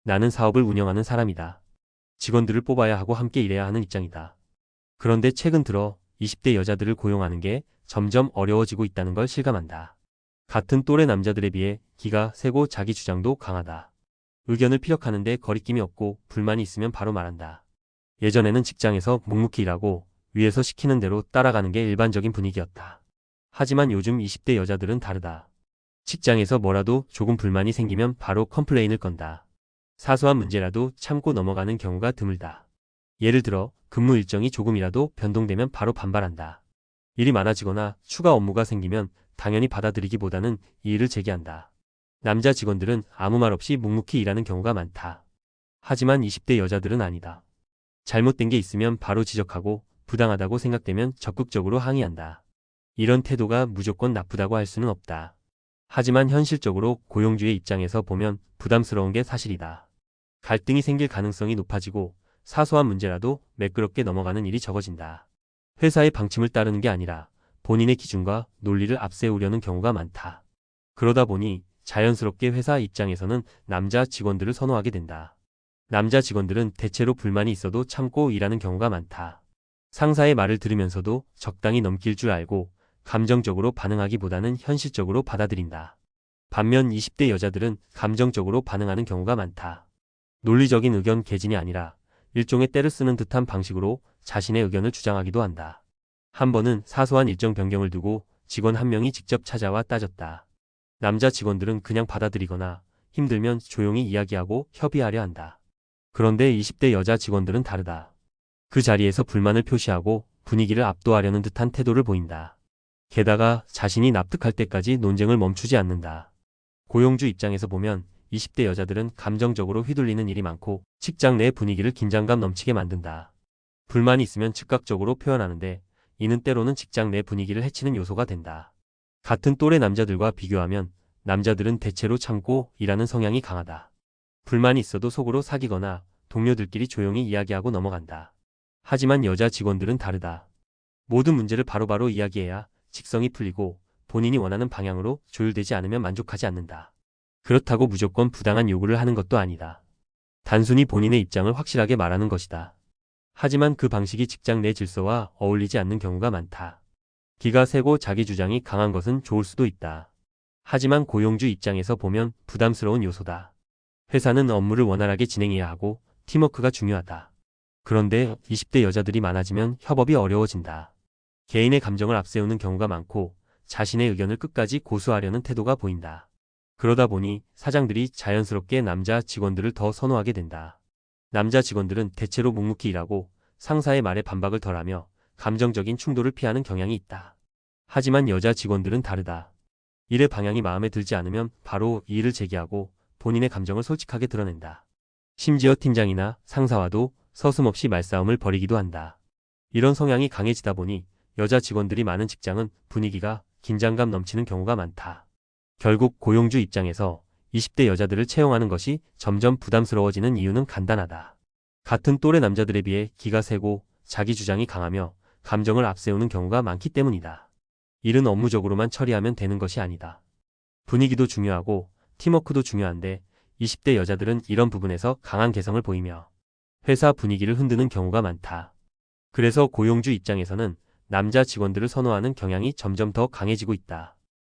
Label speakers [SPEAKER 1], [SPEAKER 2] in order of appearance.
[SPEAKER 1] 나는 사업을 운영하는 사람이다. 직원들을 뽑아야 하고 함께 일해야 하는 입장이다. 그런데 최근 들어 20대 여자들을 고용하는 게 점점 어려워지고 있다는 걸 실감한다. 같은 또래 남자들에 비해 기가 세고 자기 주장도 강하다. 의견을 피력하는데 거리낌이 없고 불만이 있으면 바로 말한다. 예전에는 직장에서 묵묵히 일하고 위에서 시키는 대로 따라가는 게 일반적인 분위기였다. 하지만 요즘 20대 여자들은 다르다. 직장에서 뭐라도 조금 불만이 생기면 바로 컴플레인을 건다. 사소한 문제라도 참고 넘어가는 경우가 드물다. 예를 들어 근무 일정이 조금이라도 변동되면 바로 반발한다. 일이 많아지거나 추가 업무가 생기면 당연히 받아들이기보다는 이의를 제기한다. 남자 직원들은 아무 말 없이 묵묵히 일하는 경우가 많다. 하지만 20대 여자들은 아니다. 잘못된 게 있으면 바로 지적하고 부당하다고 생각되면 적극적으로 항의한다. 이런 태도가 무조건 나쁘다고 할 수는 없다. 하지만 현실적으로 고용주의 입장에서 보면 부담스러운 게 사실이다. 갈등이 생길 가능성이 높아지고 사소한 문제라도 매끄럽게 넘어가는 일이 적어진다. 회사의 방침을 따르는 게 아니라 본인의 기준과 논리를 앞세우려는 경우가 많다. 그러다 보니 자연스럽게 회사 입장에서는 남자 직원들을 선호하게 된다. 남자 직원들은 대체로 불만이 있어도 참고 일하는 경우가 많다. 상사의 말을 들으면서도 적당히 넘길 줄 알고 감정적으로 반응하기보다는 현실적으로 받아들인다. 반면 20대 여자들은 감정적으로 반응하는 경우가 많다. 논리적인 의견 개진이 아니라 일종의 때를 쓰는 듯한 방식으로 자신의 의견을 주장하기도 한다. 한 번은 사소한 일정 변경을 두고 직원 한 명이 직접 찾아와 따졌다. 남자 직원들은 그냥 받아들이거나 힘들면 조용히 이야기하고 협의하려 한다. 그런데 20대 여자 직원들은 다르다. 그 자리에서 불만을 표시하고 분위기를 압도하려는 듯한 태도를 보인다. 게다가 자신이 납득할 때까지 논쟁을 멈추지 않는다. 고용주 입장에서 보면 20대 여자들은 감정적으로 휘둘리는 일이 많고 직장 내 분위기를 긴장감 넘치게 만든다. 불만이 있으면 즉각적으로 표현하는데 이는 때로는 직장 내 분위기를 해치는 요소가 된다. 같은 또래 남자들과 비교하면 남자들은 대체로 참고 일하는 성향이 강하다. 불만이 있어도 속으로 사귀거나 동료들끼리 조용히 이야기하고 넘어간다. 하지만 여자 직원들은 다르다. 모든 문제를 바로바로 이야기해야 직성이 풀리고 본인이 원하는 방향으로 조율되지 않으면 만족하지 않는다. 그렇다고 무조건 부당한 요구를 하는 것도 아니다. 단순히 본인의 입장을 확실하게 말하는 것이다. 하지만 그 방식이 직장 내 질서와 어울리지 않는 경우가 많다. 기가 세고 자기 주장이 강한 것은 좋을 수도 있다. 하지만 고용주 입장에서 보면 부담스러운 요소다. 회사는 업무를 원활하게 진행해야 하고 팀워크가 중요하다. 그런데 20대 여자들이 많아지면 협업이 어려워진다. 개인의 감정을 앞세우는 경우가 많고 자신의 의견을 끝까지 고수하려는 태도가 보인다. 그러다 보니 사장들이 자연스럽게 남자 직원들을 더 선호하게 된다. 남자 직원들은 대체로 묵묵히 일하고 상사의 말에 반박을 덜하며 감정적인 충돌을 피하는 경향이 있다. 하지만 여자 직원들은 다르다. 일의 방향이 마음에 들지 않으면 바로 이의를 제기하고 본인의 감정을 솔직하게 드러낸다. 심지어 팀장이나 상사와도 서슴없이 말싸움을 벌이기도 한다. 이런 성향이 강해지다 보니 여자 직원들이 많은 직장은 분위기가 긴장감 넘치는 경우가 많다. 결국 고용주 입장에서 20대 여자들을 채용하는 것이 점점 부담스러워지는 이유는 간단하다. 같은 또래 남자들에 비해 기가 세고 자기 주장이 강하며 감정을 앞세우는 경우가 많기 때문이다. 일은 업무적으로만 처리하면 되는 것이 아니다. 분위기도 중요하고 팀워크도 중요한데 20대 여자들은 이런 부분에서 강한 개성을 보이며 회사 분위기를 흔드는 경우가 많다. 그래서 고용주 입장에서는 남자 직원들을 선호하는 경향이 점점 더 강해지고 있다.